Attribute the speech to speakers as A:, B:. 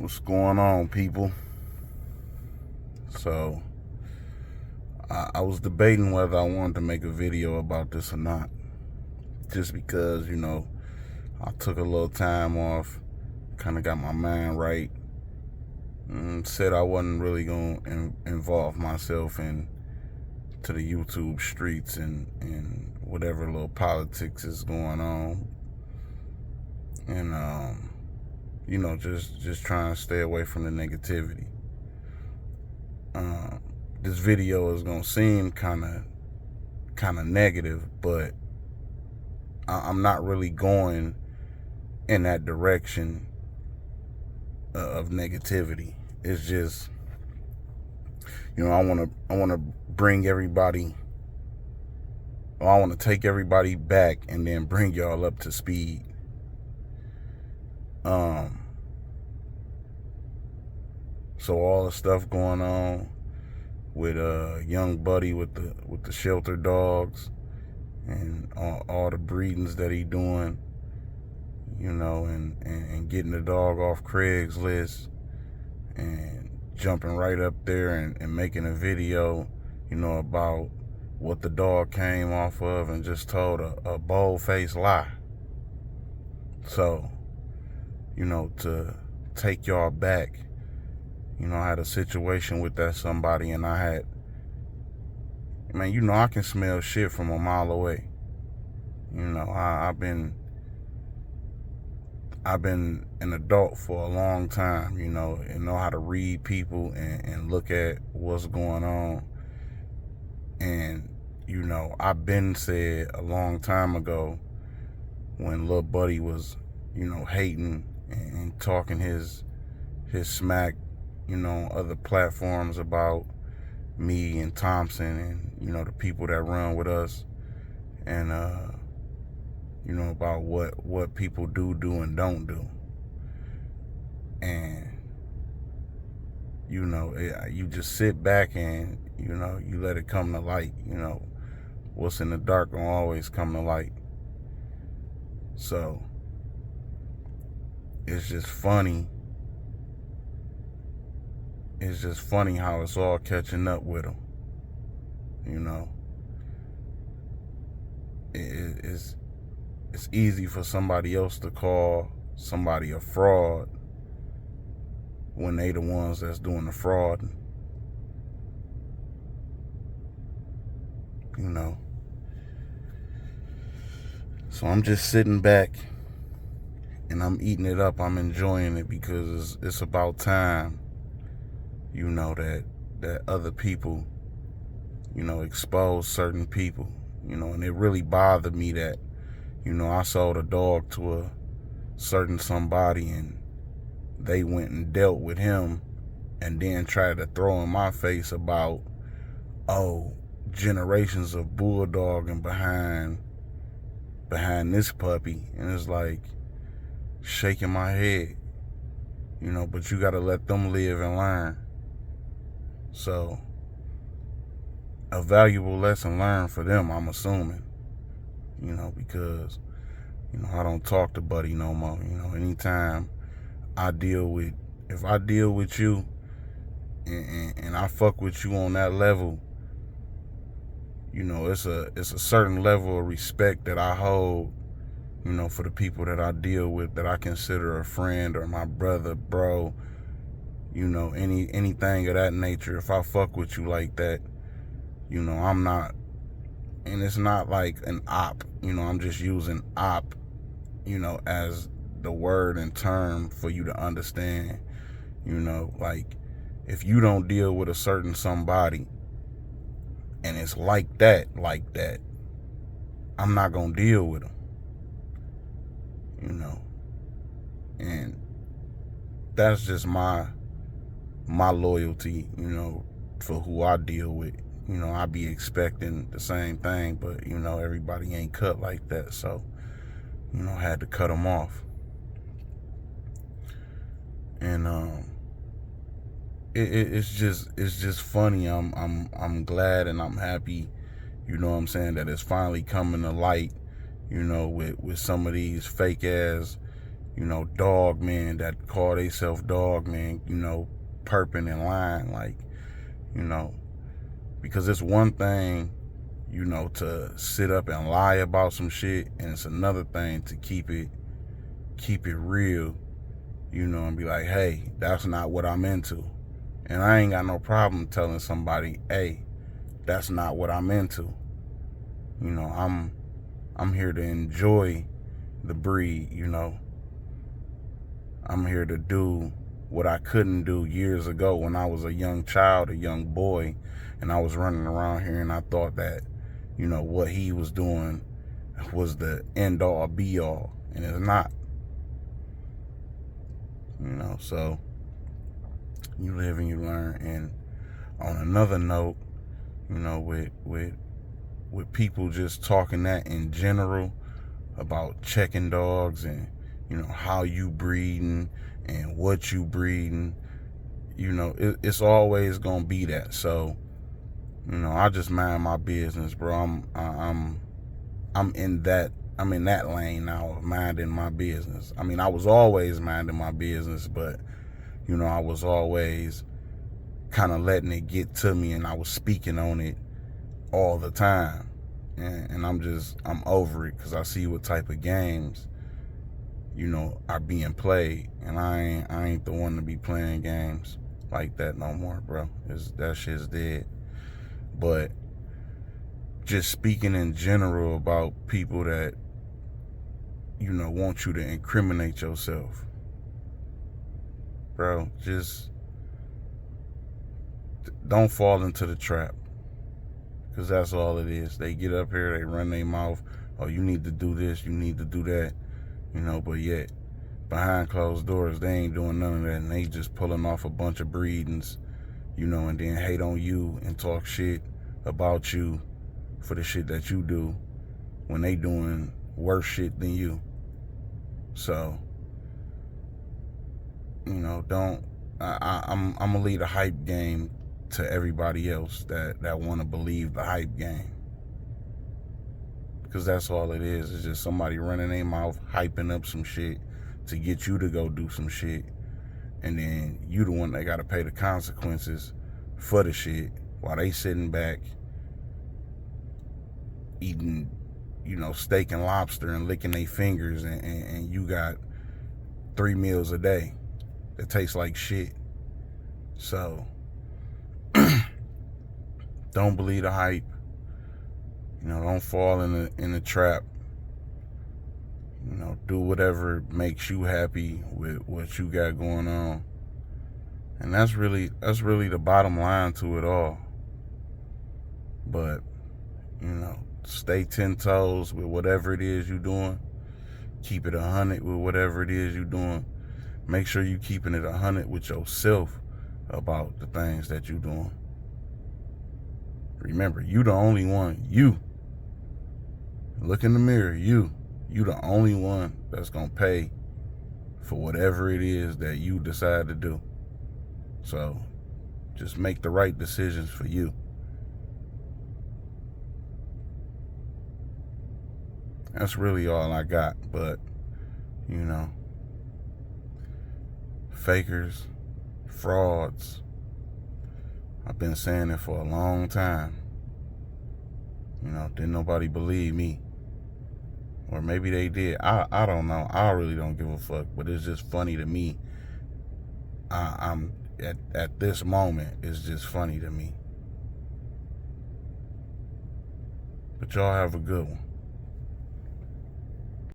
A: What's going on, people? So, I was debating whether I wanted to make a video about this or not. Just because, I took a little time off, kind of got my mind right, and said I wasn't really going to involve myself in to the YouTube streets and whatever little politics is going on. And, just trying to stay away from the negativity. This video is gonna seem kind of negative, but I'm not really going in that direction of negativity. It's just, I want to bring everybody, or I want to take everybody back and then bring y'all up to speed. So all the stuff going on with young buddy with the shelter dogs and all the breedings that he doing, and getting the dog off Craigslist and jumping right up there and making a video, about what the dog came off of and just told a bold-faced lie. So, to take y'all back, I had a situation with that somebody, and I can smell shit from a mile away. I've been an adult for a long time, and know how to read people and look at what's going on. And, I've been said a long time ago when little buddy was, hating and talking his smack, on other platforms about me and Thompson and, the people that run with us, and, about what people do and don't do. And, you just sit back and, you let it come to light. What's in the dark will always come to light. So, it's just funny. It's just funny how it's all catching up with them. It's easy for somebody else to call somebody a fraud when they the ones that's doing the fraud. So I'm just sitting back and I'm eating it up. I'm enjoying it because it's about time, that other people, expose certain people, and it really bothered me that, I sold a dog to a certain somebody and they went and dealt with him and then tried to throw in my face about, generations of bulldogging behind this puppy. And it's like shaking my head, but you got to let them live and learn. So, a valuable lesson learned for them, I'm assuming, because, I don't talk to Buddy no more. Anytime if I deal with you and I fuck with you on that level, it's a certain level of respect that I hold, for the people that I deal with, that I consider a friend or my brother, bro, anything of that nature. If I fuck with you like that, I'm not, and it's not like an op, I'm just using op, as the word and term for you to understand, like if you don't deal with a certain somebody and it's like that, I'm not gonna deal with them, and that's just my loyalty, for who I deal with. I be expecting the same thing, but, everybody ain't cut like that. So, I had to cut them off. And, it's just funny. I'm glad and I'm happy, that it's finally coming to light, with some of these fake ass, dog men that call themselves dog men, perping and lying, like, because it's one thing, to sit up and lie about some shit, and it's another thing to keep it real, and be like, hey, that's not what I'm into. And I ain't got no problem telling somebody, hey, that's not what I'm into. I'm here to enjoy the breed, I'm here to do what I couldn't do years ago when I was a young child, a young boy, and I was running around here and I thought that, what he was doing was the end all be all, and it's not. So you live and you learn. And on another note, with people just talking that in general about checking dogs and how you breeding and what you breeding, it's always gonna be that. So I just mind my business, bro. I'm in that lane now of minding my business. I mean, I was always minding my business, but I was always kind of letting it get to me, and I was speaking on it all the time. And I'm over it, because I see what type of games are being played, and I ain't the one to be playing games like that no more, bro. That shit's dead. But just speaking in general about people that want you to incriminate yourself, bro, just don't fall into the trap, because that's all it is. They get up here, they run their mouth, oh, you need to do this, you need to do that, but yet behind closed doors they ain't doing none of that, and they just pulling off a bunch of breedings, and then hate on you and talk shit about you for the shit that you do when they doing worse shit than you. So don't I'm gonna leave the hype game to everybody else that want to believe the hype game, because that's all it is. It's just somebody running their mouth, hyping up some shit to get you to go do some shit, and then you the one that got to pay the consequences for the shit, while they sitting back eating steak and lobster and licking their fingers, and you got 3 meals a day that taste like shit. So don't believe the hype. Don't fall in the trap. Do whatever makes you happy with what you got going on. And that's really the bottom line to it all. But stay 10 toes with whatever it is you're doing. Keep it 100 with whatever it is you're doing. Make sure you keeping it 100 with yourself about the things that you're doing. Remember, you the only one. You look in the mirror. You the only one that's gonna pay for whatever it is that you decide to do. So just make the right decisions for you. That's really all I got. But fakers, frauds, I've been saying it for a long time. Didn't nobody believe me. Or maybe they did. I don't know. I really don't give a fuck. But it's just funny to me. I'm at this moment, it's just funny to me. But y'all have a good one.